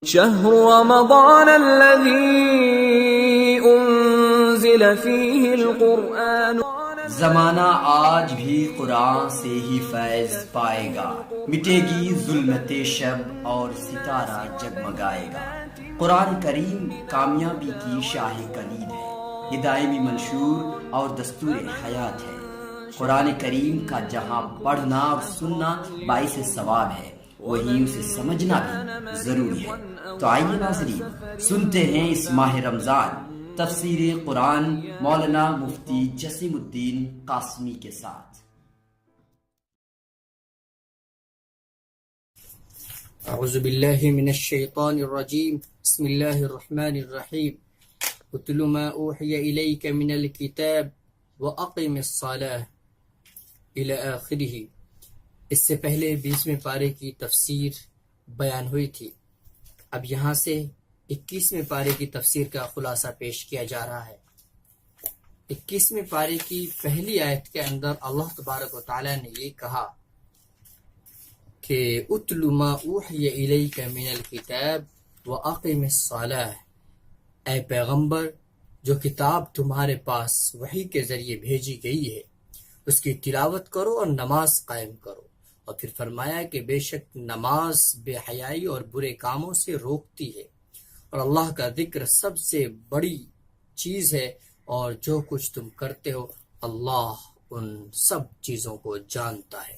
شهر رمضان الذي انزل فيه القرآن زمانہ آج بھی قرآن سے ہی فیض پائے گا، مٹے گی ظلمت شب اور ستارہ جگمگائے گا۔ قرآن کریم کامیابی کی شاہ کلید ہے، یہ دائمی منشور اور دستور حیات ہے۔ قرآن کریم کا جہاں پڑھنا اور سننا باعث ثواب ہے، وہیں اسے سمجھنا بھی ضروری ہے۔ تو آئیے ناظرین سنتے ہیں اس ماہ رمضان تفسیر قرآن مولانا مفتی جسیم الدین قاسمی کے ساتھ۔ اعوذ باللہ من الشیطان الرجیم، بسم اللہ الرحمن الرحیم۔ اتل ما اوحی الیک من الکتاب واقم الصلاة الی آخرہ۔ اس سے پہلے 20ویں پارے کی تفسیر بیان ہوئی تھی، اب یہاں سے 21ویں پارے کی تفسیر کا خلاصہ پیش کیا جا رہا ہے۔ 21ویں پارے کی پہلی آیت کے اندر اللہ تبارک و تعالی نے یہ کہا کہ اتل ما اوحی الیک من الکتاب واقم الصلاة، اے پیغمبر جو کتاب تمہارے پاس وحی کے ذریعے بھیجی گئی ہے اس کی تلاوت کرو اور نماز قائم کرو۔ اور پھر فرمایا کہ بے شک نماز بے حیائی اور برے کاموں سے روکتی ہے، اور اللہ کا ذکر سب سے بڑی چیز ہے، اور جو کچھ تم کرتے ہو اللہ ان سب چیزوں کو جانتا ہے۔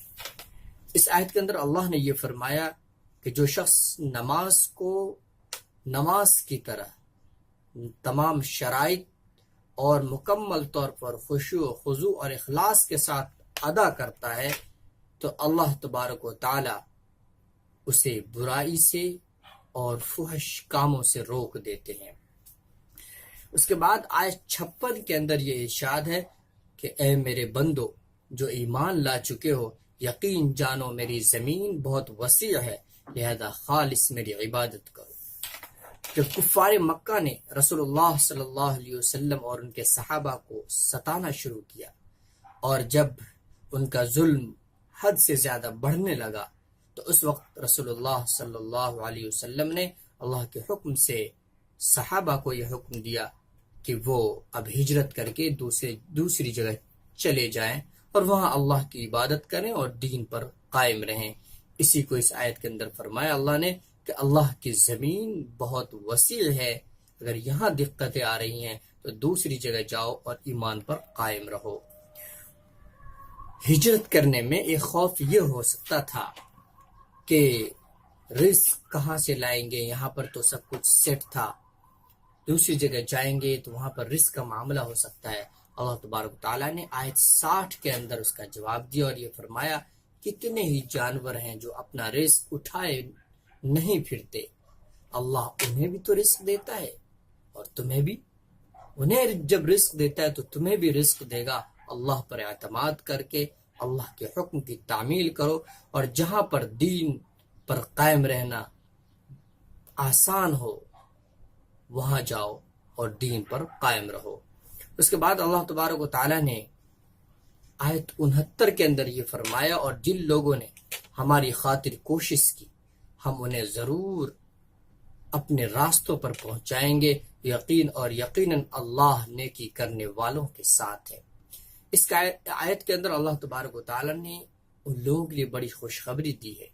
اس آیت کے اندر اللہ نے یہ فرمایا کہ جو شخص نماز کو نماز کی طرح تمام شرائط اور مکمل طور پر خشوع و خضوع اور اخلاص کے ساتھ ادا کرتا ہے تو اللہ تبارک و تعالی اسے برائی سے اور فحش کاموں سے روک دیتے ہیں۔ اس کے بعد آیت 56 کے اندر یہ ارشاد ہے کہ اے میرے بندو جو ایمان لا چکے ہو، یقین جانو میری زمین بہت وسیع ہے، لہذا خالص میری عبادت کرو۔ جب کفار مکہ نے رسول اللہ صلی اللہ علیہ وسلم اور ان کے صحابہ کو ستانا شروع کیا، اور جب ان کا ظلم حد سے زیادہ بڑھنے لگا تو اس وقت رسول اللہ صلی اللہ علیہ وسلم نے اللہ کے حکم سے صحابہ کو یہ حکم دیا کہ وہ اب ہجرت کر کے دوسری جگہ چلے جائیں اور وہاں اللہ کی عبادت کریں اور دین پر قائم رہیں۔ اسی کو اس آیت کے اندر فرمایا اللہ نے کہ اللہ کی زمین بہت وسیع ہے، اگر یہاں دقتیں آ رہی ہیں تو دوسری جگہ جاؤ اور ایمان پر قائم رہو۔ ہجرت کرنے میں ایک خوف یہ ہو سکتا تھا کہ رزق کہاں سے لائیں گے، یہاں پر تو سب کچھ سیٹ تھا، دوسری جگہ جائیں گے تو وہاں پر رزق کا معاملہ ہو سکتا ہے۔ اللہ تبارک تعالیٰ نے آیت 60 کے اندر اس کا جواب دیا اور یہ فرمایا کتنے ہی جانور ہیں جو اپنا رزق اٹھائے نہیں پھرتے، اللہ انہیں بھی تو رزق دیتا ہے اور تمہیں بھی، انہیں جب رزق دیتا ہے تو تمہیں بھی رزق دے گا۔ اللہ پر اعتماد کر کے اللہ کے حکم کی تعمیل کرو، اور جہاں پر دین پر قائم رہنا آسان ہو وہاں جاؤ اور دین پر قائم رہو۔ اس کے بعد اللہ تبارک و تعالیٰ نے آیت 69 کے اندر یہ فرمایا اور جن لوگوں نے ہماری خاطر کوشش کی ہم انہیں ضرور اپنے راستوں پر پہنچائیں گے، یقیناً اللہ نیکی کرنے والوں کے ساتھ ہے۔ اس آیت کے اندر اللہ تبارک و تعالیٰ نے ان لوگوں کے لیے بڑی خوشخبری دی ہے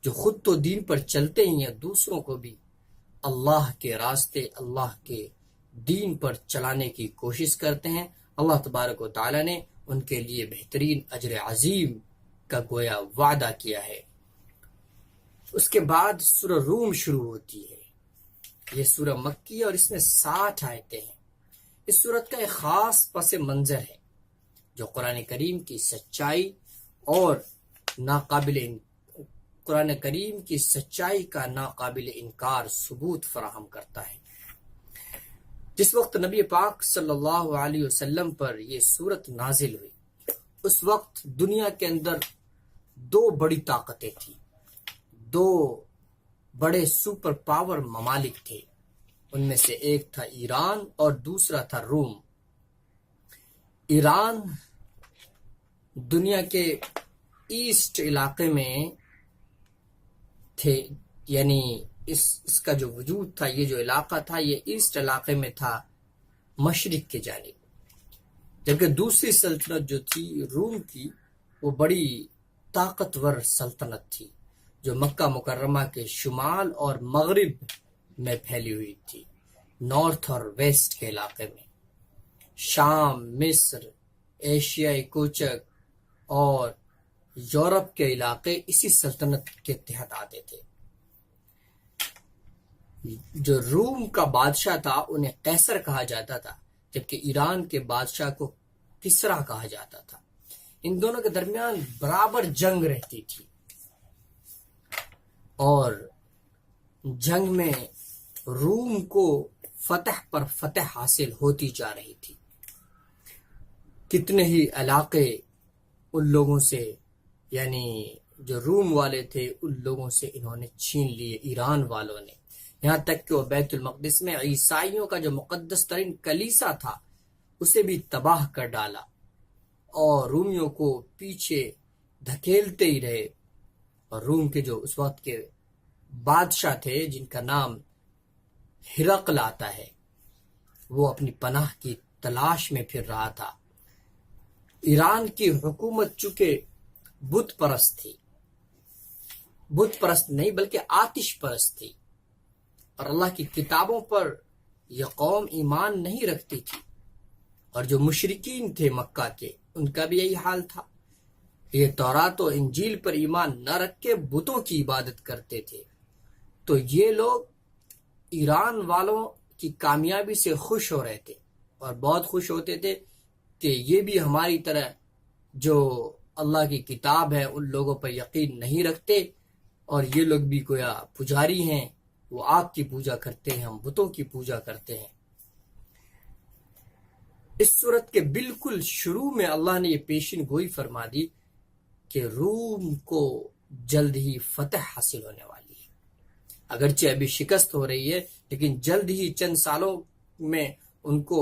جو خود تو دین پر چلتے ہی ہیں، دوسروں کو بھی اللہ کے راستے، اللہ کے دین پر چلانے کی کوشش کرتے ہیں۔ اللہ تبارک و تعالیٰ نے ان کے لیے بہترین اجر عظیم کا گویا وعدہ کیا ہے۔ اس کے بعد سورہ روم شروع ہوتی ہے، یہ سورہ مکی ہے اور اس میں 60 آیتیں ہیں۔ اس سورت کا ایک خاص پس منظر ہے جو قرآن کریم کی سچائی اور قرآن کریم کی سچائی کا ناقابل انکار ثبوت فراہم کرتا ہے۔ جس وقت نبی پاک صلی اللہ علیہ وسلم پر یہ سورت نازل ہوئی اس وقت دنیا کے اندر 2 بڑی طاقتیں تھیں، 2 بڑے سپر پاور ممالک تھے، ان میں سے ایک تھا ایران اور دوسرا تھا روم۔ ایران دنیا کے ایسٹ علاقے میں تھے، یعنی اس کا جو وجود تھا، یہ جو علاقہ تھا، یہ ایسٹ علاقے میں تھا، مشرق کے جانب، جبکہ دوسری سلطنت جو تھی روم کی، وہ بڑی طاقتور سلطنت تھی جو مکہ مکرمہ کے شمال اور مغرب میں پھیلی ہوئی تھی، نارتھ اور ویسٹ کے علاقے میں۔ شام، مصر، ایشیائی کوچک اور یورپ کے علاقے اسی سلطنت کے تحت آتے تھے۔ جو روم کا بادشاہ تھا انہیں قیصر کہا جاتا تھا، جبکہ ایران کے بادشاہ کو کسریٰ کہا جاتا تھا۔ ان دونوں کے درمیان برابر جنگ رہتی تھی، اور جنگ میں روم کو فتح پر فتح حاصل ہوتی جا رہی تھی۔ کتنے ہی علاقے ان لوگوں سے، یعنی جو روم والے تھے، ان لوگوں سے انہوں نے چھین لیے ایران والوں نے، یہاں تک کہ وہ بیت المقدس میں عیسائیوں کا جو مقدس ترین کلیسا تھا اسے بھی تباہ کر ڈالا، اور رومیوں کو پیچھے دھکیلتے ہی رہے۔ اور روم کے جو اس وقت کے بادشاہ تھے، جن کا نام ہرقل آتا ہے، وہ اپنی پناہ کی تلاش میں پھر رہا تھا۔ ایران کی حکومت چونکہ بت پرست تھی، بت پرست نہیں بلکہ آتش پرست تھی، اور اللہ کی کتابوں پر یہ قوم ایمان نہیں رکھتی تھی، اور جو مشرکین تھے مکہ کے، ان کا بھی یہی حال تھا۔ یہ تورات و انجیل پر ایمان نہ رکھ کے بتوں کی عبادت کرتے تھے۔ تو یہ لوگ ایران والوں کی کامیابی سے خوش ہو رہے تھے، اور بہت خوش ہوتے تھے کہ یہ بھی ہماری طرح جو اللہ کی کتاب ہے ان لوگوں پر یقین نہیں رکھتے، اور یہ لوگ بھی گویا پجاری ہیں، وہ آگ کی پوجا کرتے ہیں، ہم بتوں کی پوجا کرتے ہیں۔ اس صورت کے بالکل شروع میں اللہ نے یہ پیشن گوئی فرما دی کہ روم کو جلد ہی فتح حاصل ہونے والی ہے۔ اگرچہ ابھی شکست ہو رہی ہے، لیکن جلد ہی چند سالوں میں ان کو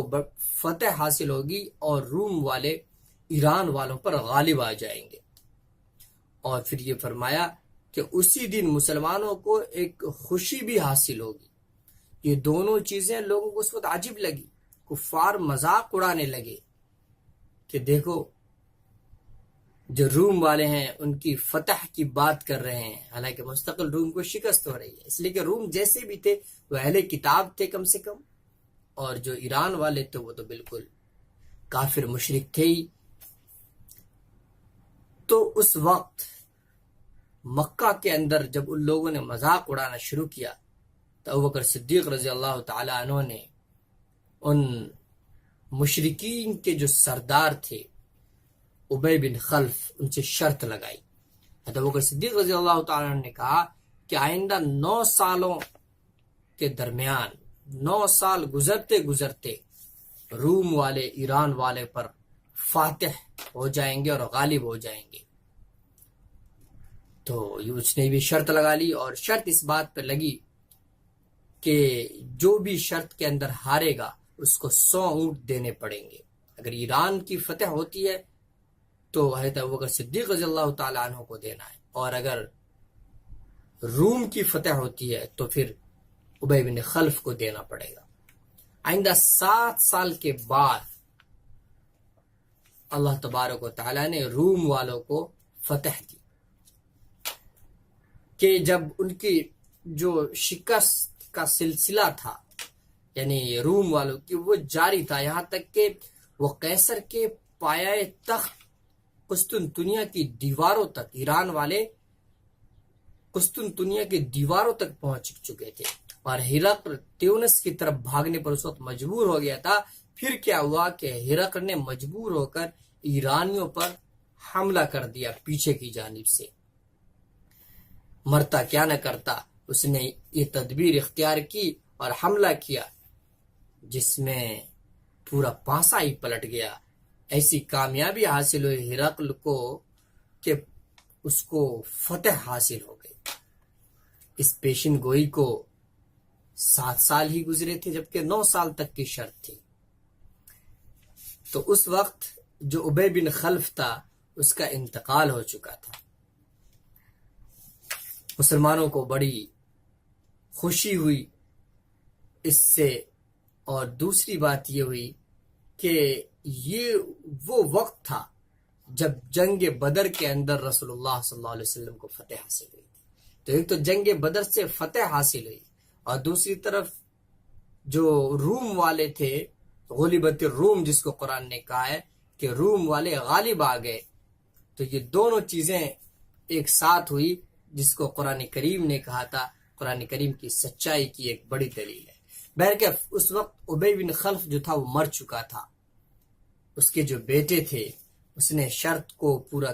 فتح حاصل ہوگی، اور روم والے ایران والوں پر غالب آ جائیں گے۔ اور پھر یہ فرمایا کہ اسی دن مسلمانوں کو ایک خوشی بھی حاصل ہوگی۔ یہ دونوں چیزیں لوگوں کو اس وقت عجیب لگی، کفار مذاق اڑانے لگے کہ دیکھو جو روم والے ہیں ان کی فتح کی بات کر رہے ہیں، حالانکہ مستقل روم کو شکست ہو رہی ہے، اس لیے کہ روم جیسے بھی تھے وہ اہل کتاب تھے کم سے کم، اور جو ایران والے تھے وہ تو بالکل کافر مشرک تھے ہی۔ تو اس وقت مکہ کے اندر جب ان لوگوں نے مذاق اڑانا شروع کیا تو ابوبکر صدیق رضی اللہ تعالی عنہ نے ان مشرکین کے جو سردار تھے ابی بن خلف، ان سے شرط لگائی۔ حضرت ابوبکر صدیق رضی اللہ تعالی عنہ نے کہا کہ آئندہ 9 سالوں کے درمیان، 9 سال گزرتے گزرتے روم والے ایران والے پر فاتح ہو جائیں گے اور غالب ہو جائیں گے۔ تو اس نے بھی شرط لگا لی، اور شرط اس بات پر لگی کہ جو بھی شرط کے اندر ہارے گا اس کو 100 اونٹ دینے پڑیں گے۔ اگر ایران کی فتح ہوتی ہے تو حضرت ابوبکر صدیق رضی اللہ تعالیٰ عنہ کو دینا ہے، اور اگر روم کی فتح ہوتی ہے تو پھر ابی بن خلف کو دینا پڑے گا۔ آئندہ 7 سال کے بعد اللہ تبارک و تعالیٰ نے روم والوں کو فتح دی، کہ جب ان کی جو شکست کا سلسلہ تھا، یعنی روم والوں کی، وہ جاری تھا، یہاں تک کہ وہ قیصر کے پایہ تخت قسطنطنیہ کی دیواروں تک، ایران والے قسطنطنیہ کی دیواروں تک پہنچ چکے تھے، اور ہرقل تیونس کی طرف بھاگنے پر اس وقت مجبور ہو گیا تھا۔ پھر کیا ہوا کہ ہرقل نے مجبور ہو کر ایرانیوں پر حملہ کر دیا پیچھے کی جانب سے۔ مرتا کیا نہ کرتا، اس نے یہ تدبیر اختیار کی اور حملہ کیا، جس میں پورا پانسا ہی پلٹ گیا۔ ایسی کامیابی حاصل ہوئی ہرقل کو کہ اس کو فتح حاصل ہو گئی۔ اس پیشن گوئی کو 7 سال ہی گزرے تھے، جبکہ 9 سال تک کی شرط تھی۔ تو اس وقت جو ابی بن خلف تھا اس کا انتقال ہو چکا تھا۔ مسلمانوں کو بڑی خوشی ہوئی اس سے، اور دوسری بات یہ ہوئی کہ یہ وہ وقت تھا جب جنگ بدر کے اندر رسول اللہ صلی اللہ علیہ وسلم کو فتح حاصل ہوئی تھی۔ تو ایک تو جنگ بدر سے فتح حاصل ہوئی، اور دوسری طرف جو روم والے تھے، غلبت الروم جس کو قرآن نے کہا ہے کہ روم والے غالب آ گئے، تو یہ دونوں چیزیں ایک ساتھ ہوئی، جس کو قرآن کریم نے کہا تھا قرآن کریم کی سچائی کی ایک بڑی دلیل ہے۔ بہرکیف اس وقت ابی بن خلف جو تھا وہ مر چکا تھا، اس کے جو بیٹے تھے اس نے شرط کو پوری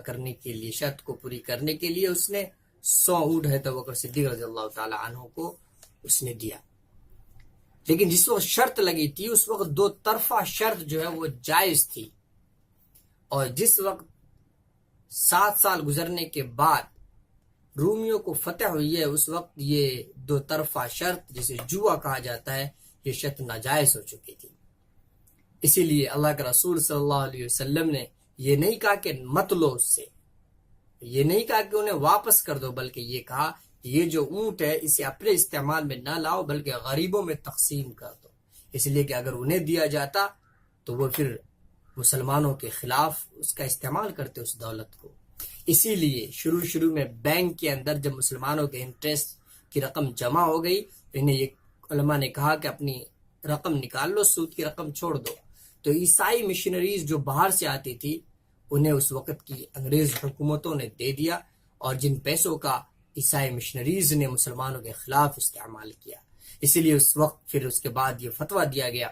کرنے کے لیے اس نے 100 اونٹ ہے تو بکر صدیق رضی اللہ تعالی عنہ کو اس نے دیا۔ لیکن جس وقت شرط لگی تھی اس وقت 2 طرفہ شرط جو ہے وہ جائز تھی، اور جس وقت 7 سال گزرنے کے بعد رومیوں کو فتح ہوئی ہے اس وقت یہ 2 طرفہ شرط جسے جوا کہا جاتا ہے یہ شرط ناجائز ہو چکی تھی۔ اسی لیے اللہ کے رسول صلی اللہ علیہ وسلم نے یہ نہیں کہا کہ مت لو اس سے، یہ نہیں کہا کہ انہیں واپس کر دو، بلکہ یہ کہا کہ یہ جو اونٹ ہے اسے اپنے استعمال میں نہ لاؤ بلکہ غریبوں میں تقسیم کر دو، اس لیے کہ اگر انہیں دیا جاتا تو وہ پھر مسلمانوں کے خلاف اس کا استعمال کرتے اس دولت کو۔ اسی لیے شروع میں بینک کے اندر جب مسلمانوں کے انٹرسٹ کی رقم جمع ہو گئی تو انہیں یہ علماء نے کہا کہ اپنی رقم نکال لو، سود کی رقم چھوڑ دو۔ تو عیسائی مشنریز جو باہر سے آتی تھی انہیں اس وقت کی انگریز حکومتوں نے دے دیا، اور جن پیسوں کا عیسائی مشنریز نے مسلمانوں کے خلاف استعمال کیا، اسی لیے اس وقت پھر اس کے بعد یہ فتویٰ دیا گیا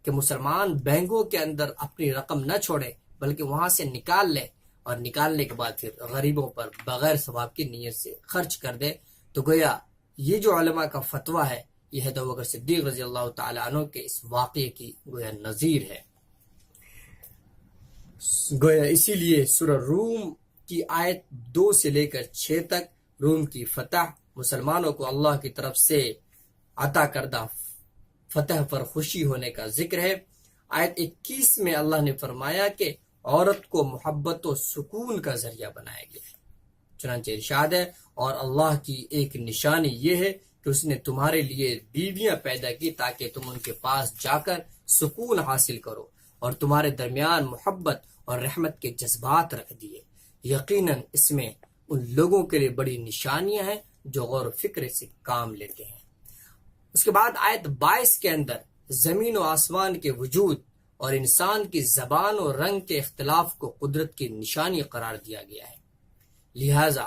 کہ مسلمان بینکوں کے اندر اپنی رقم نہ چھوڑے بلکہ وہاں سے نکال لے، اور نکالنے کے بعد پھر غریبوں پر بغیر ثواب کی نیت سے خرچ کر دے۔ تو گویا یہ جو علماء کا فتویٰ ہے یہ ہے ابو بکر صدیق رضی اللہ تعالی عنہ کے اس واقعے کی گویا نظیر ہے۔ گویا اسی لیے سورہ روم کی آیت 2 سے لے کر 6 تک روم کی فتح، مسلمانوں کو اللہ کی طرف سے عطا کردہ فتح پر خوشی ہونے کا ذکر ہے۔ آیت 21 میں اللہ نے فرمایا کہ عورت کو محبت و سکون کا ذریعہ بنایا گیا ہے، چنانچہ ارشاد ہے اور اللہ کی ایک نشانی یہ ہے کہ اس نے تمہارے لیے بیویاں پیدا کی تاکہ تم ان کے پاس جا کر سکون حاصل کرو، اور تمہارے درمیان محبت اور رحمت کے جذبات رکھ دیے۔ یقیناً اس میں ان لوگوں کے لیے بڑی نشانیاں ہیں جو غور و فکر سے کام لیتے ہیں۔ اس کے بعد آیت 22 کے اندر زمین و آسمان کے وجود اور انسان کی زبان و رنگ کے اختلاف کو قدرت کی نشانی قرار دیا گیا ہے، لہذا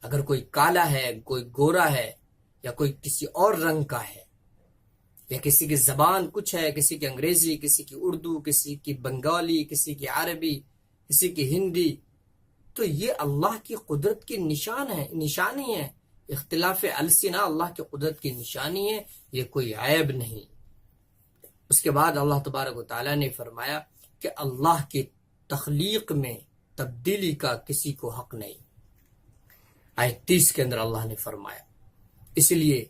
اگر کوئی کالا ہے، کوئی گورا ہے، یا کوئی کسی اور رنگ کا ہے، یا کسی کی زبان کچھ ہے، کسی کی انگریزی، کسی کی اردو، کسی کی بنگالی، کسی کی عربی، کسی کی ہندی، تو یہ اللہ کی قدرت کی نشانی ہے۔ اختلاف السنہ اللہ کی قدرت کی نشانی ہے، یہ کوئی عیب نہیں۔ اس کے بعد اللہ تبارک و تعالیٰ نے فرمایا کہ اللہ کی تخلیق میں تبدیلی کا کسی کو حق نہیں۔ آیت 30 کے اندر اللہ نے فرمایا، اس لیے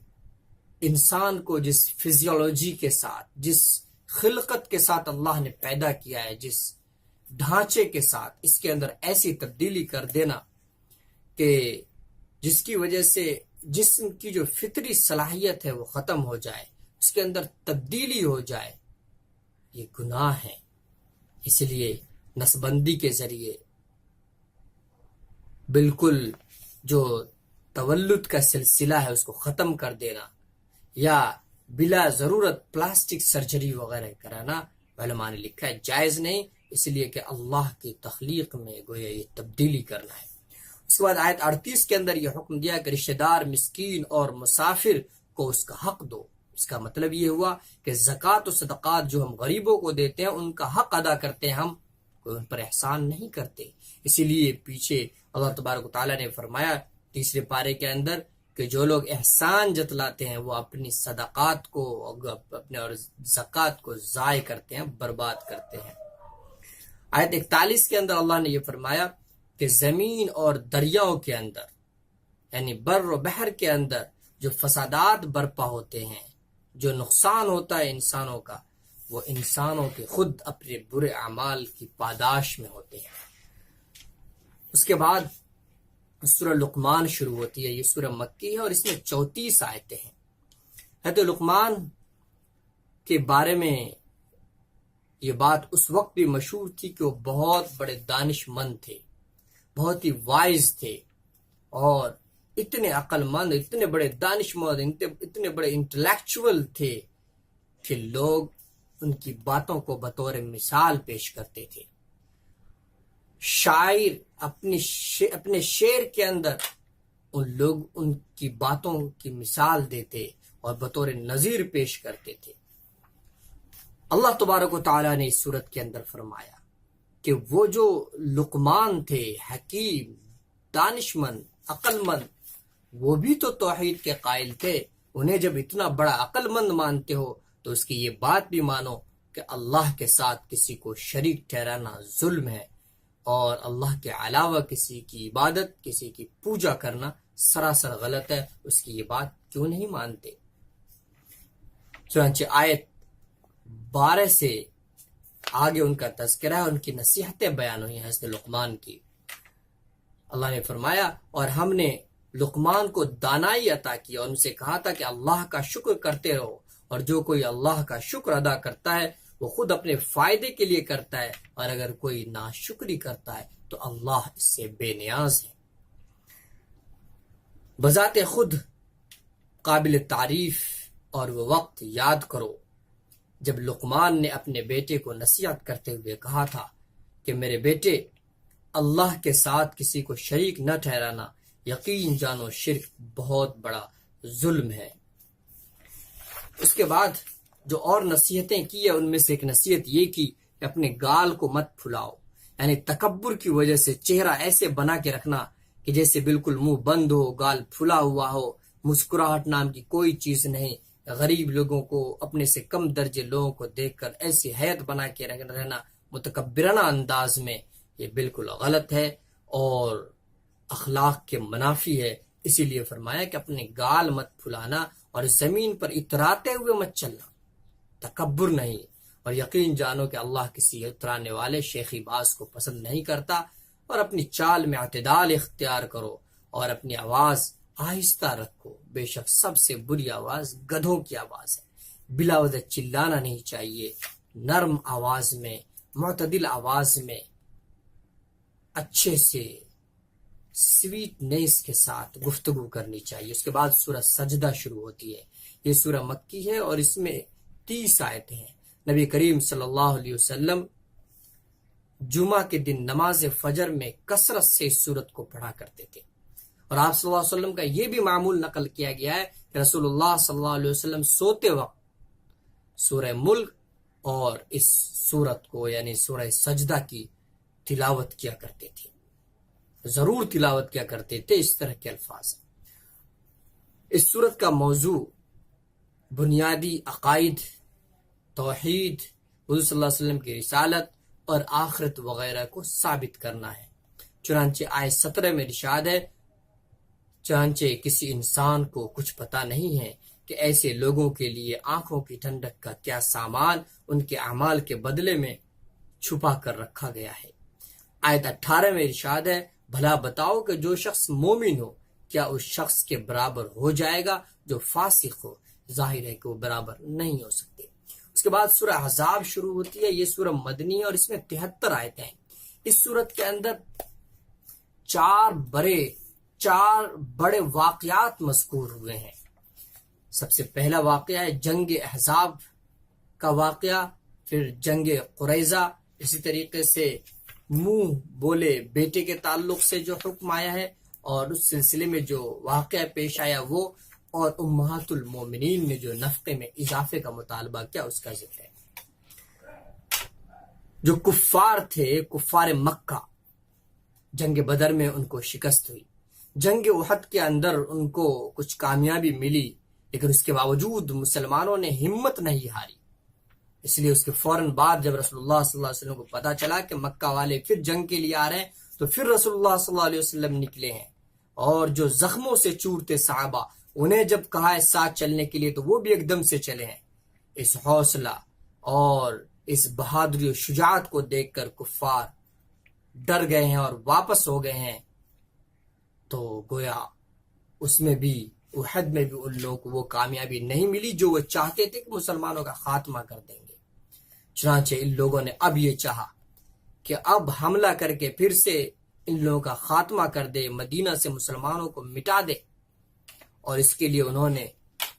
انسان کو جس فزیولوجی کے ساتھ، جس خلقت کے ساتھ اللہ نے پیدا کیا ہے، جس ڈھانچے کے ساتھ، اس کے اندر ایسی تبدیلی کر دینا کہ جس کی وجہ سے جسم کی جو فطری صلاحیت ہے وہ ختم ہو جائے، اس کے اندر تبدیلی ہو جائے، یہ گناہ ہے۔ اس لیے نسبندی کے ذریعے بالکل جو تولد کا سلسلہ ہے اس کو ختم کر دینا، یا بلا ضرورت پلاسٹک سرجری وغیرہ کرانا، علماء نے لکھا ہے جائز نہیں، اس لیے کہ اللہ کی تخلیق میں گویا یہ تبدیلی کرنا ہے۔ اس کے بعد آیت 38 کے اندر یہ حکم دیا کہ رشتہ دار، مسکین اور مسافر کو اس کا حق دو۔ اس کا مطلب یہ ہوا کہ زکوٰۃ و صدقات جو ہم غریبوں کو دیتے ہیں ان کا حق ادا کرتے ہیں، ہم کوئی ان پر احسان نہیں کرتے۔ اسی لیے پیچھے اللہ تبارک و تعالیٰ نے فرمایا 3 پارے کے اندر کہ جو لوگ احسان جتلاتے ہیں وہ اپنی صدقات کو، اپنے اور زکوٰۃ کو ضائع کرتے ہیں، برباد کرتے ہیں۔ آیت 41 کے اندر اللہ نے یہ فرمایا کہ زمین اور دریاؤں کے اندر، یعنی بر و بحر کے اندر جو فسادات برپا ہوتے ہیں، جو نقصان ہوتا ہے انسانوں کا، وہ انسانوں کے خود اپنے برے اعمال کی پاداش میں ہوتے ہیں۔ اس کے بعد سورہ لقمان شروع ہوتی ہے، یہ سورہ مکی ہے اور اس میں 34 آیتیں ہیں۔ حضرت لقمان کے بارے میں یہ بات اس وقت بھی مشہور تھی کہ وہ بہت بڑے دانش مند تھے، بہت ہی وائز تھے، اور اتنے عقل مند، اتنے بڑے دانش مند، اتنے بڑے انٹلیکچوئل تھے کہ لوگ ان کی باتوں کو بطور مثال پیش کرتے تھے۔ شاعر اپنے شعر کے اندر ان کی باتوں کی مثال دیتے اور بطور نظیر پیش کرتے تھے۔ اللہ تبارک و تعالیٰ نے اس صورت کے اندر فرمایا کہ وہ جو لقمان تھے، حکیم، دانش مند، عقل مند، وہ بھی تو توحید کے قائل تھے۔ انہیں جب اتنا بڑا عقل مند مانتے ہو تو اس کی یہ بات بھی مانو کہ اللہ کے ساتھ کسی کو شریک ٹھہرانا ظلم ہے، اور اللہ کے علاوہ کسی کی عبادت، کسی کی پوجا کرنا سراسر غلط ہے۔ اس کی یہ بات کیوں نہیں مانتے؟ چنانچہ آیت 12 سے آگے ان کا تذکرہ ہے، ان کی نصیحتیں بیان ہوئی ہیں حضرت لقمان کی۔ اللہ نے فرمایا، اور ہم نے لقمان کو دانائی عطا کیا اور ان سے کہا تھا کہ اللہ کا شکر کرتے رہو، اور جو کوئی اللہ کا شکر ادا کرتا ہے وہ خود اپنے فائدے کے لیے کرتا ہے، اور اگر کوئی ناشکری کرتا ہے تو اللہ اس سے بے نیاز ہے۔ بذات خود قابل تعریف اور وہ وقت یاد کرو جب لقمان نے اپنے بیٹے کو نصیحت کرتے ہوئے کہا تھا کہ میرے بیٹے، اللہ کے ساتھ کسی کو شریک نہ ٹھہرانا، یقین جانو شرک بہت بڑا ظلم ہے۔ اس کے بعد جو اور نصیحتیں کی ہے، ان میں سے ایک نصیحت یہ کی کہ اپنے گال کو مت پھلاؤ، یعنی تکبر کی وجہ سے چہرہ ایسے بنا کے رکھنا کہ جیسے بالکل منہ بند ہو، گال پھلا ہوا ہو، مسکراہٹ نام کی کوئی چیز نہیں، غریب لوگوں کو، اپنے سے کم درجے لوگوں کو دیکھ کر ایسی حیت بنا کے رہنا متکبرانہ انداز میں، یہ بالکل غلط ہے اور اخلاق کے منافی ہے۔ اسی لیے فرمایا کہ اپنے گال مت پھلانا اور زمین پر اتراتے ہوئے مت چلنا، تکبر نہیں۔ اور یقین جانو کہ اللہ کسی اترانے والے شیخی باز کو پسند نہیں کرتا، اور اپنی چال میں اعتدال اختیار کرو اور اپنی آواز آہستہ رکھو، بے شک سب سے بری آواز گدھوں کی آواز ہے۔ بلا وجہ چلانا نہیں چاہیے، نرم آواز میں، معتدل آواز میں، اچھے سے سویٹنیس کے ساتھ گفتگو کرنی چاہیے۔ اس کے بعد سورہ سجدہ شروع ہوتی ہے۔ یہ سورہ مکی ہے اور اس میں 30 آیتیں ہیں۔ نبی کریم صلی اللہ علیہ وسلم جمعہ کے دن نماز فجر میں کثرت سے اس سورت کو پڑھا کرتے تھے، اور آپ صلی اللہ علیہ وسلم کا یہ بھی معمول نقل کیا گیا ہے کہ رسول اللہ صلی اللہ علیہ وسلم سوتے وقت سورہ ملک اور اس سورت کو یعنی سورہ سجدہ کی تلاوت کیا کرتے تھے، ضرور تلاوت کیا کرتے تھے اس طرح کے الفاظ۔ اس سورت کا موضوع بنیادی عقائد، توحید، حضور صلی اللہ علیہ وسلم کی رسالت اور آخرت وغیرہ کو ثابت کرنا ہے۔ چنانچہ آیت 17 میں ارشاد ہے، چنانچہ کسی انسان کو کچھ پتہ نہیں ہے کہ ایسے لوگوں کے لیے آنکھوں کی ٹھنڈک کا کیا سامان ان کے اعمال کے بدلے میں چھپا کر رکھا گیا ہے۔ آیت 18 میں ارشاد ہے، بھلا بتاؤ کہ جو شخص مومن ہو کیا اس شخص کے برابر ہو جائے گا جو فاسق ہو؟ ظاہر ہے کہ وہ برابر نہیں ہو سکتے۔ اس کے بعد سورہ احزاب شروع ہوتی ہے۔ یہ سورہ مدنی ہے اور اس میں 73 آیتیں ہیں۔ اس سورت کے اندر چار بڑے واقعات مذکور ہوئے ہیں۔ سب سے پہلا واقعہ ہے جنگ احزاب کا واقعہ، پھر جنگ قریظہ، اسی طریقے سے منہ بولے بیٹے کے تعلق سے جو حکم آیا ہے، اور اس سلسلے میں جو واقعہ پیش آیا وہ، اور امہات المومنین نے جو نفقے میں اضافے کا مطالبہ کیا اس کا ذکر ہے۔ جو کفار تھے، کفار مکہ، جنگ بدر میں ان کو شکست ہوئی، جنگ احد کے اندر ان کو کچھ کامیابی ملی، لیکن اس کے باوجود مسلمانوں نے ہمت نہیں ہاری۔ اس لیے اس کے فوراً بعد جب رسول اللہ صلی اللہ علیہ وسلم کو پتا چلا کہ مکہ والے پھر جنگ کے لیے آ رہے ہیں، تو پھر رسول اللہ صلی اللہ علیہ وسلم نکلے ہیں، اور جو زخموں سے چورتے صحابہ، انہیں جب کہا ہے ساتھ چلنے کے لیے تو وہ بھی ایک دم سے چلے ہیں۔ اس حوصلہ اور اس بہادری و شجاعت کو دیکھ کر کفار ڈر گئے ہیں اور واپس ہو گئے ہیں، تو گویا اس میں بھی احد میں بھی ان لوگوں کو وہ کامیابی نہیں ملی جو وہ چاہتے تھے کہ مسلمانوں کا خاتمہ کر دیں گے. چنانچہ ان لوگوں نے اب یہ چاہا کہ اب حملہ کر کے پھر سے ان لوگوں کا خاتمہ کر دے، مدینہ سے مسلمانوں کو مٹا دے. اور اس کے لیے انہوں نے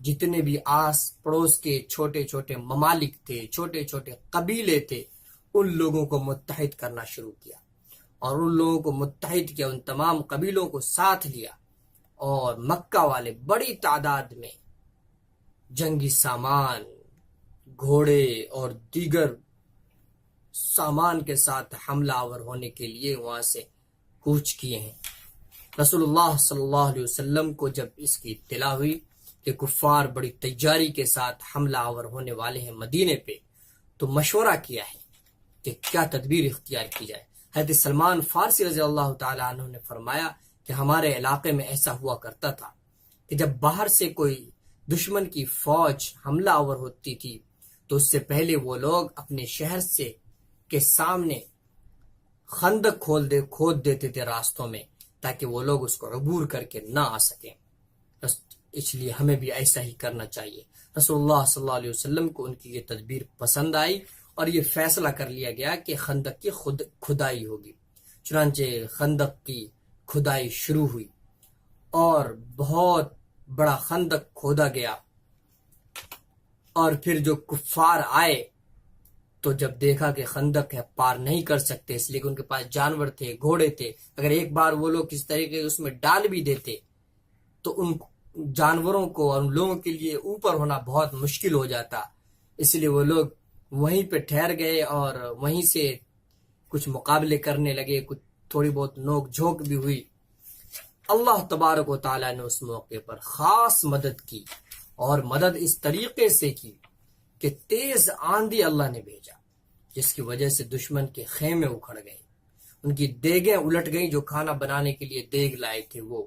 جتنے بھی آس پڑوس کے چھوٹے چھوٹے ممالک تھے، چھوٹے چھوٹے قبیلے تھے، ان لوگوں کو متحد کرنا شروع کیا. اور ان لوگوں کو متحد کیا، ان تمام قبیلوں کو ساتھ لیا. اور مکہ والے بڑی تعداد میں جنگی سامان، گھوڑے اور دیگر سامان کے ساتھ حملہ آور ہونے کے لیے وہاں سے کوچ کیے ہیں. رسول اللہ صلی اللہ علیہ وسلم کو جب اس کی اطلاع ہوئی کہ کفار بڑی تیاری کے ساتھ حملہ آور ہونے والے ہیں مدینے پہ، تو مشورہ کیا ہے کہ کیا تدبیر اختیار کی جائے. حضرت سلمان فارسی رضی اللہ تعالیٰ عنہ نے فرمایا کہ ہمارے علاقے میں ایسا ہوا کرتا تھا کہ جب باہر سے کوئی دشمن کی فوج حملہ آور ہوتی تھی تو اس سے پہلے وہ لوگ اپنے شہر سے کے سامنے خندق کھود دیتے تھے راستوں میں، تاکہ وہ لوگ اس کو عبور کر کے نہ آ سکیں. اس لیے ہمیں بھی ایسا ہی کرنا چاہیے. رسول اللہ صلی اللہ علیہ وسلم کو ان کی یہ تدبیر پسند آئی اور یہ فیصلہ کر لیا گیا کہ خندق کی کھدائی ہوگی. چنانچہ خندق کی کھدائی شروع ہوئی اور بہت بڑا خندق کھودا گیا. اور پھر جو کفار آئے تو جب دیکھا کہ خندق ہے پار نہیں کر سکتے، اس لیے کہ ان کے پاس جانور تھے، گھوڑے تھے، اگر ایک بار وہ لوگ کس طریقے اس میں ڈال بھی دیتے تو ان جانوروں کو اور ان لوگوں کے لیے اوپر ہونا بہت مشکل ہو جاتا. اس لیے وہ لوگ وہیں پہ ٹھہر گئے اور وہیں سے کچھ مقابلے کرنے لگے، کچھ تھوڑی بہت نوک جھونک بھی ہوئی. اللہ تبارک و تعالیٰ نے اس موقع پر خاص مدد کی، اور مدد اس طریقے سے کی کہ تیز آندھی اللہ نے بھیجا، جس کی وجہ سے دشمن کے خیمے اکھڑ گئے، ان کی دیگیں الٹ گئیں، جو کھانا بنانے کے لیے دیگ لائے تھے وہ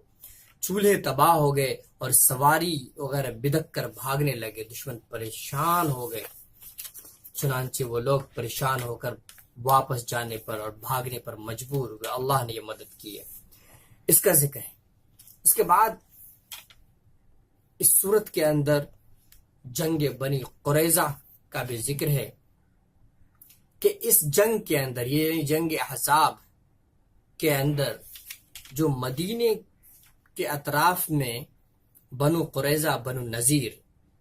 چولہے تباہ ہو گئے، اور سواری وغیرہ بدک کر بھاگنے لگے. دشمن پریشان ہو گئے. چنانچہ وہ لوگ پریشان ہو کر واپس جانے پر اور بھاگنے پر مجبور ہوئے. اللہ نے یہ مدد کی ہے. اس کا ذکر ہے. اس کے بعد اس صورت کے اندر جنگ بنی قریظہ کا بھی ذکر ہے کہ اس جنگ کے اندر، یہ جنگ احزاب کے اندر، جو مدینے کے اطراف میں بنو قریظہ، بنو نذیر،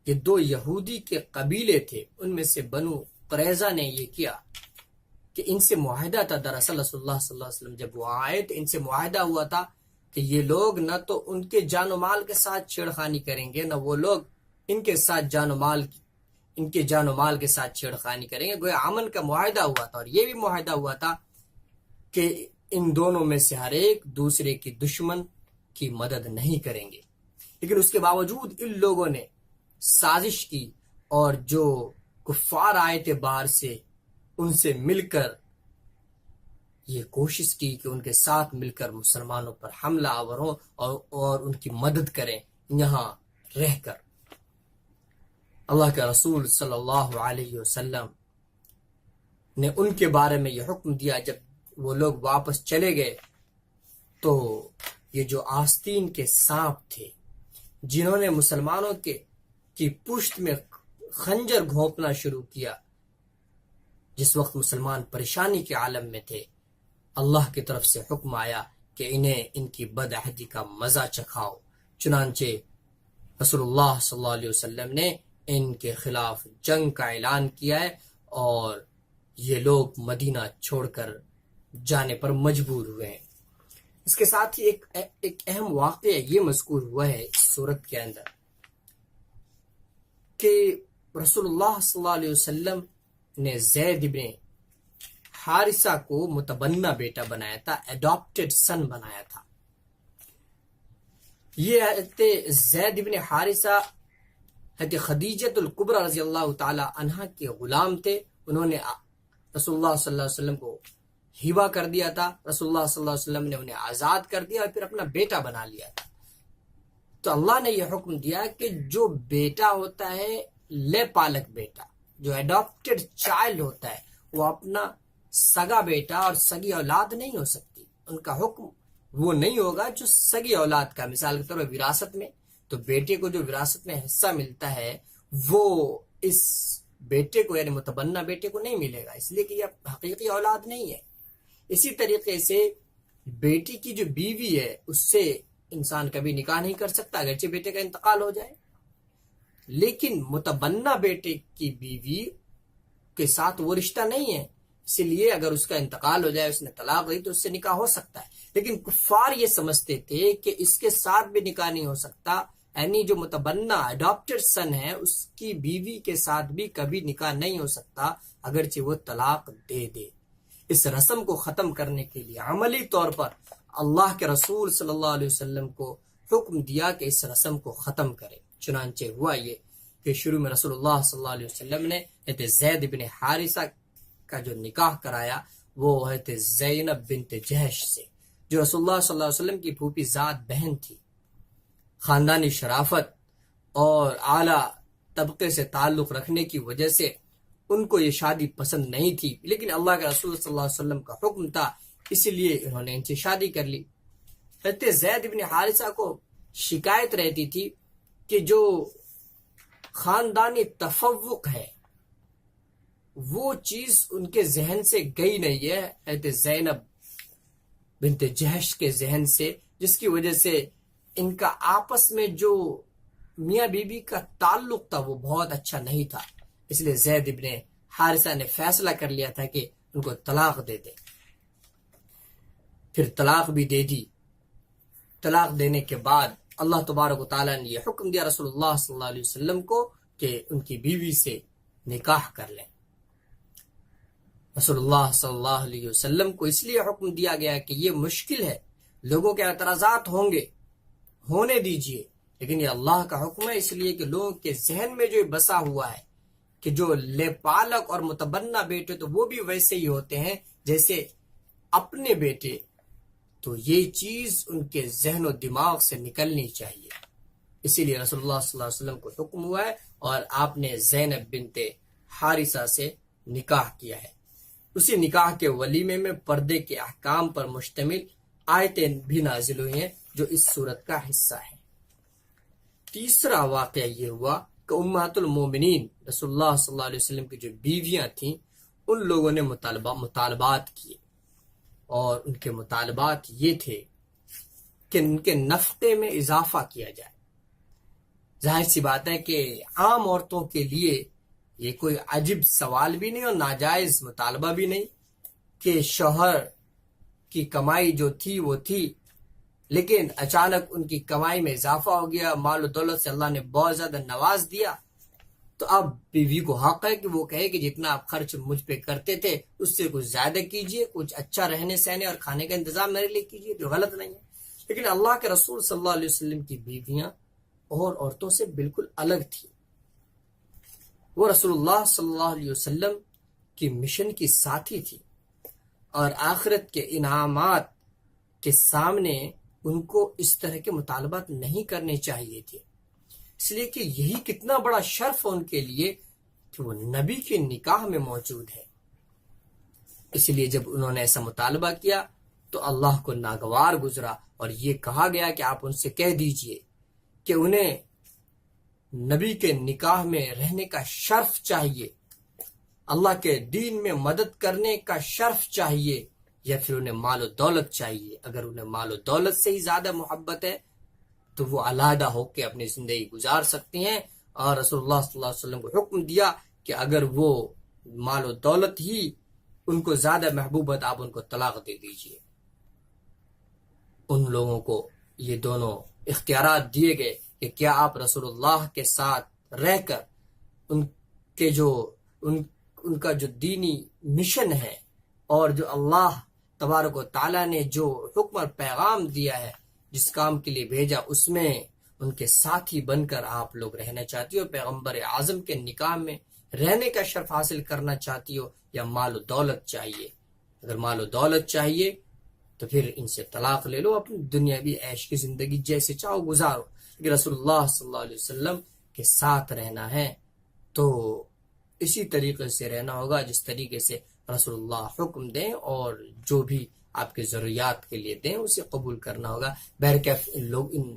یہ دو یہودی کے قبیلے تھے. ان میں سے بنو قریظہ نے یہ کیا کہ ان سے معاہدہ تھا. دراصل رسول اللہ صلی اللہ علیہ وسلم جب وہ آئے تو ان سے معاہدہ ہوا تھا کہ یہ لوگ نہ تو ان کے جان و مال کے ساتھ چھیڑخانی کریں گے، نہ وہ لوگ ان کے ساتھ جان و مال کے ساتھ چھیڑخانی کریں گے. گویا امن کا معاہدہ ہوا تھا. اور یہ بھی معاہدہ ہوا تھا کہ ان دونوں میں سے ہر ایک دوسرے کی دشمن کی مدد نہیں کریں گے. لیکن اس کے باوجود ان لوگوں نے سازش کی اور جو کفار آئے تھے باہر سے ان سے مل کر یہ کوشش کی کہ ان کے ساتھ مل کر مسلمانوں پر حملہ آور ہوں اور ان کی مدد کریں یہاں رہ کر. اللہ کے رسول صلی اللہ علیہ وسلم نے ان کے بارے میں یہ حکم دیا. جب وہ لوگ واپس چلے گئے تو یہ جو آستین کے سانپ تھے جنہوں نے مسلمانوں کی پشت میں خنجر گھونپنا شروع کیا، جس وقت مسلمان پریشانی کے عالم میں تھے، اللہ کی طرف سے حکم آیا کہ انہیں ان کی بدعہدی کا مزہ چکھاؤ. چنانچہ رسول اللہ صلی اللہ علیہ وسلم نے ان کے خلاف جنگ کا اعلان کیا ہے اور یہ لوگ مدینہ چھوڑ کر جانے پر مجبور ہوئے ہیں. اس کے ساتھ ہی ایک اہم واقعہ یہ مذکور ہوا ہے اس صورت کے اندر کہ رسول اللہ صلی اللہ علیہ وسلم نے زید ابن حارثہ کو متبنہ بیٹا بنایا تھا، ایڈاپٹڈ سن بنایا تھا. یہ حضرت زید ابن حارثہ حضرت خدیجہ الکبریٰ رضی اللہ تعالی عنہا کے غلام تھے. انہوں نے رسول اللہ صلی اللہ علیہ وسلم کو ہبہ کر دیا تھا. رسول اللہ صلی اللہ علیہ وسلم نے انہیں آزاد کر دیا اور پھر اپنا بیٹا بنا لیا تھا. تو اللہ نے یہ حکم دیا کہ جو بیٹا ہوتا ہے لے پالک بیٹا، جو ایڈاپٹڈ چائلڈ ہوتا ہے، وہ اپنا سگا بیٹا اور سگی اولاد نہیں ہو سکتی. ان کا حکم وہ نہیں ہوگا جو سگی اولاد کا، مثال کے طور پر وراثت میں تو بیٹے کو جو وراثت میں حصہ ملتا ہے وہ اس بیٹے کو یعنی متبنہ بیٹے کو نہیں ملے گا، اس لیے کہ یہ حقیقی اولاد نہیں ہے۔ اسی طریقے سے بیٹی کی جو بیوی ہے اس سے انسان کبھی نکاح نہیں کر سکتا اگرچہ بیٹے کا انتقال ہو جائے، لیکن متبنہ بیٹے کی بیوی کے ساتھ وہ رشتہ نہیں ہے، اسی لیے اگر اس کا انتقال ہو جائے، اس نے طلاق دی تو اس سے نکاح ہو سکتا ہے۔ لیکن کفار یہ سمجھتے تھے کہ اس کے ساتھ بھی نکاح نہیں ہو سکتا، یعنی جو متبنہ اڈاپٹڈ سن ہے اس کی بیوی کے ساتھ بھی کبھی نکاح نہیں ہو سکتا اگرچہ وہ طلاق دے دے۔ اس رسم کو ختم کرنے کے لیے عملی طور پر اللہ کے رسول صلی اللہ علیہ وسلم کو حکم دیا کہ اس رسم کو ختم کرے۔ چنانچہ ہوا یہ کہ شروع میں رسول اللہ صلی اللہ علیہ وسلم نے حضرت زید بن حارثہ کا جو نکاح کرایا وہ حضرت زینب بنت جہش سے، جو رسول اللہ صلی اللہ علیہ وسلم کی پھوپھی ذات بہن تھی۔ خاندانی شرافت اور اعلیٰ طبقے سے تعلق رکھنے کی وجہ سے ان کو یہ شادی پسند نہیں تھی، لیکن اللہ کے رسول صلی اللہ علیہ وسلم کا حکم تھا، اسی لیے انہوں نے ان سے شادی کر لی۔ حضرت زید بن حارثہ کو شکایت رہتی تھی کہ جو خاندانی تفوق ہے وہ چیز ان کے ذہن سے گئی نہیں ہے حضرت زینب بنت جہش کے ذہن سے، جس کی وجہ سے ان کا آپس میں جو میاں بیوی کا تعلق تھا وہ بہت اچھا نہیں تھا، اس لیے زید بن حارثہ نے فیصلہ کر لیا تھا کہ ان کو طلاق دے دے۔ پھر طلاق بھی دے دی۔ طلاق دینے کے بعد اللہ تبارک و تعالیٰ نے یہ حکم دیا رسول اللہ صلی اللہ علیہ وسلم کو کہ ان کی بیوی سے نکاح کر لیں۔ رسول اللہ صلی اللہ علیہ وسلم کو اس لیے حکم دیا گیا کہ یہ مشکل ہے، لوگوں کے اعتراضات ہوں گے، ہونے دیجئے، لیکن یہ اللہ کا حکم ہے، اس لیے کہ لوگوں کے ذہن میں جو بسا ہوا ہے کہ جو لے پالک اور متبنہ بیٹے تو وہ بھی ویسے ہی ہوتے ہیں جیسے اپنے بیٹے، تو یہ چیز ان کے ذہن و دماغ سے نکلنی چاہیے۔ اسی لیے رسول اللہ صلی اللہ علیہ وسلم کو حکم ہوا ہے اور آپ نے زینب بنت حارثہ سے نکاح کیا ہے۔ اسی نکاح کے ولیمے میں پردے کے احکام پر مشتمل آیتیں بھی نازل ہوئی ہیں جو اس صورت کا حصہ ہے۔ تیسرا واقعہ یہ ہوا کہ امہات المومنین رسول اللہ صلی اللہ علیہ وسلم کی جو بیویاں تھیں ان لوگوں نے مطالبات کیے، اور ان کے مطالبات یہ تھے کہ ان کے نفقے میں اضافہ کیا جائے۔ ظاہر سی بات ہے کہ عام عورتوں کے لیے یہ کوئی عجیب سوال بھی نہیں اور ناجائز مطالبہ بھی نہیں کہ شوہر کی کمائی جو تھی وہ تھی، لیکن اچانک ان کی کمائی میں اضافہ ہو گیا، مال و دولت سے اللہ نے بہت زیادہ نواز دیا، تو اب بیوی کو حق ہے کہ وہ کہے کہ جتنا آپ خرچ مجھ پہ کرتے تھے اس سے کچھ زیادہ کیجئے، کچھ اچھا رہنے سہنے اور کھانے کا انتظام میرے لیے کیجئے، جو غلط نہیں ہے۔ لیکن اللہ کے رسول صلی اللہ علیہ وسلم کی بیویاں اور عورتوں سے بالکل الگ تھی۔ وہ رسول اللہ صلی اللہ علیہ وسلم کی مشن کی ساتھی تھی، اور آخرت کے انعامات کے سامنے ان کو اس طرح کے مطالبات نہیں کرنے چاہیے تھے، اس لیے کہ یہی کتنا بڑا شرف ان کے لیے کہ وہ نبی کے نکاح میں موجود ہے۔ اس لیے جب انہوں نے ایسا مطالبہ کیا تو اللہ کو ناگوار گزرا، اور یہ کہا گیا کہ آپ ان سے کہہ دیجئے کہ انہیں نبی کے نکاح میں رہنے کا شرف چاہیے، اللہ کے دین میں مدد کرنے کا شرف چاہیے، یا پھر انہیں مال و دولت چاہیے۔ اگر انہیں مال و دولت سے ہی زیادہ محبت ہے تو وہ علیحدہ ہو کے اپنی زندگی گزار سکتی ہیں، اور رسول اللہ صلی اللہ علیہ وسلم کو حکم دیا کہ اگر وہ مال و دولت ہی ان کو زیادہ محبوب ہے تو آپ ان کو طلاق دے دیجئے۔ ان لوگوں کو یہ دونوں اختیارات دیے گئے کہ کیا آپ رسول اللہ کے ساتھ رہ کر ان کا جو دینی مشن ہے اور جو اللہ تبارک و تعالیٰ نے جو حکم اور پیغام دیا ہے، جس کام کے لیے بھیجا، اس میں ان کے ساتھی بن کر آپ لوگ رہنا چاہتی ہو، پیغمبر اعظم کے نکاح میں رہنے کا شرف حاصل کرنا چاہتی ہو، یا مال و دولت چاہیے؟ اگر مال و دولت چاہیے تو پھر ان سے طلاق لے لو، اپنی دنیاوی عیش کی زندگی جیسے چاہو گزارو، لیکن رسول اللہ صلی اللہ علیہ وسلم کے ساتھ رہنا ہے تو اسی طریقے سے رہنا ہوگا جس طریقے سے رسول اللہ حکم دیں، اور جو بھی آپ کے ضروریات کے لیے دیں اسے قبول کرنا ہوگا۔ بہرکیف ان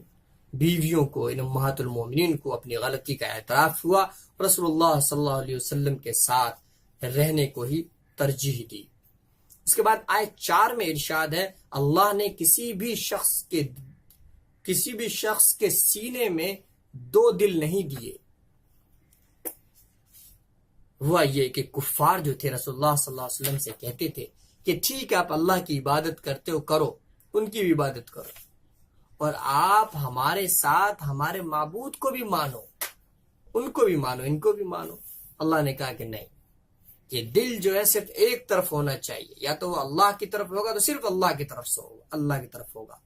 بیویوں کو، ان امہات المومنین کو اپنی غلطی کا اعتراف ہوا، رسول اللہ صلی اللہ علیہ وسلم کے ساتھ رہنے کو ہی ترجیح دی۔ اس کے بعد آیت 4 میں ارشاد ہے اللہ نے کسی بھی شخص کے سینے میں 2 دل نہیں دیے۔ ہوا یہ کہ کفار جو تھے رسول اللہ صلی اللہ علیہ وسلم سے کہتے تھے کہ ٹھیک ہے آپ اللہ کی عبادت کرتے ہو، کرو، ان کی بھی عبادت کرو، اور آپ ہمارے ساتھ ہمارے معبود کو بھی مانو، ان کو بھی مانو، ان کو بھی مانو۔ اللہ نے کہا کہ نہیں، یہ دل جو ہے صرف ایک طرف ہونا چاہیے، یا تو وہ اللہ کی طرف ہوگا تو صرف اللہ کی طرف سے ہوگا، اللہ کی طرف ہوگا،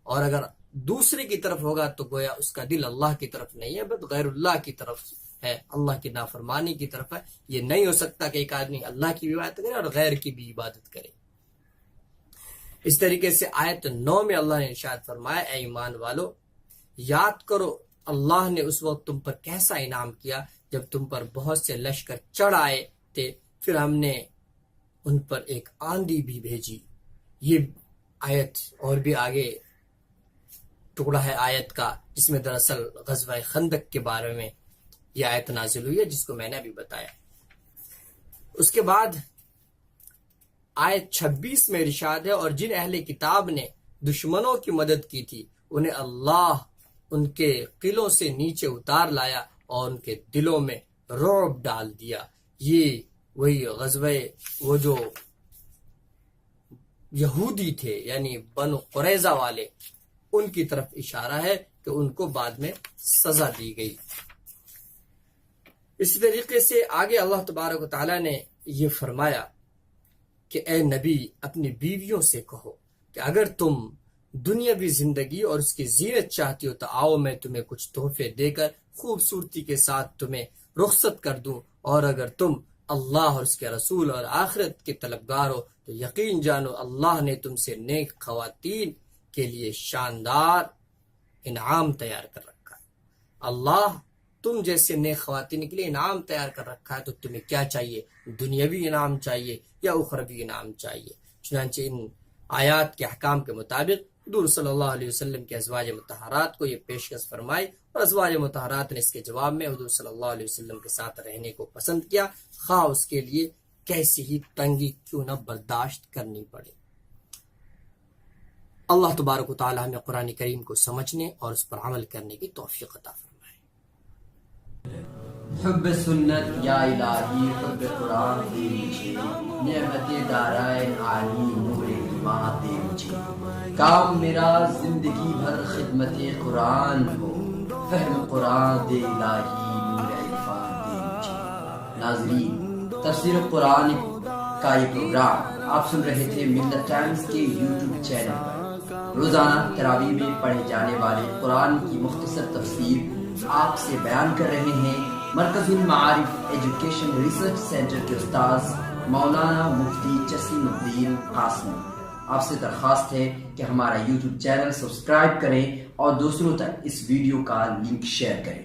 اور اگر دوسرے کی طرف ہوگا تو گویا اس کا دل اللہ کی طرف نہیں ہے، بس غیر اللہ کی طرف ہے، اللہ کی نافرمانی کی طرف ہے۔ یہ نہیں ہو سکتا کہ ایک آدمی اللہ کی بھی عبادت کرے اور غیر کی بھی عبادت کرے۔ اس طریقے سے آیت 9 میں اللہ نے ارشاد فرمایا اے ایمان والو، یاد کرو اللہ نے اس وقت تم پر کیسا انعام کیا جب تم پر بہت سے لشکر چڑھ آئے تھے، پھر ہم نے ان پر ایک آندھی بھی بھیجی۔ یہ آیت اور بھی آگے ٹکڑا ہے آیت کا، جس میں دراصل غزوہ خندق کے بارے میں یہ آیت نازل ہوئی ہے، جس کو میں نے ابھی بتایا۔ اس کے بعد آیت 26 میں ارشاد ہے اور جن اہل کتاب نے دشمنوں کی مدد کی تھی انہیں اللہ ان کے قلعوں سے نیچے اتار لایا اور ان کے دلوں میں رعب ڈال دیا۔ یہ وہی غزوہ، وہ جو یہودی تھے یعنی بنو قریظہ والے، ان کی طرف اشارہ ہے کہ ان کو بعد میں سزا دی گئی۔ اسی طریقے سے آگے اللہ تبارک و تعالیٰ نے یہ فرمایا کہ اے نبی اپنی بیویوں سے کہو کہ اگر تم دنیاوی زندگی اور اس کی زینت چاہتی ہو تو آؤ میں تمہیں کچھ تحفے دے کر خوبصورتی کے ساتھ تمہیں رخصت کر دوں، اور اگر تم اللہ اور اس کے رسول اور آخرت کے طلبگار ہو تو یقین جانو اللہ نے تم سے نیک خواتین کے لیے شاندار انعام تیار کر رکھا ہے۔ اللہ تم جیسے نیک خواتین کے لیے انعام تیار کر رکھا ہے، تو تمہیں کیا چاہیے؟ دنیاوی انعام چاہیے یا اخروی انعام چاہیے؟ چنانچہ ان آیات کے احکام کے مطابق حضور صلی اللہ علیہ وسلم کے ازواج مطہرات کو یہ پیشکش فرمائی، اور ازواج مطہرات نے اس کے جواب میں حضور صلی اللہ علیہ وسلم کے ساتھ رہنے کو پسند کیا، خواہ اس کے لیے کیسی ہی تنگی کیوں نہ برداشت کرنی پڑے۔ اللہ تبارک و تعالی ہمیں قرآن کریم کو سمجھنے اور اس پر عمل کرنے کی توفیق عطا فرمائے۔ حب سنت یا الہی حب قرآن دے مجھے، نعمت دارائن عالی نور ایمان دے مجھے، کام میرا زندگی بھر خدمت قرآن ہو، فہم قرآن دے الہی نور عرفان دے مجھے۔ ناظرین، تفسیر قرآن کا یہ پروگرام آپ سن رہے تھے ملت ٹائمز کے یوٹیوب چینل پر۔ روزانہ تراویح میں پڑھے جانے والے قرآن کی مختصر تفسیر آپ سے بیان کر رہے ہیں مرکز المعارف ایجوکیشن ریسرچ سینٹر کے استاذ مولانا مفتی جسیم الدین قاسمی۔ آپ سے درخواست ہے کہ ہمارا یوٹیوب چینل سبسکرائب کریں اور دوسروں تک اس ویڈیو کا لنک شیئر کریں۔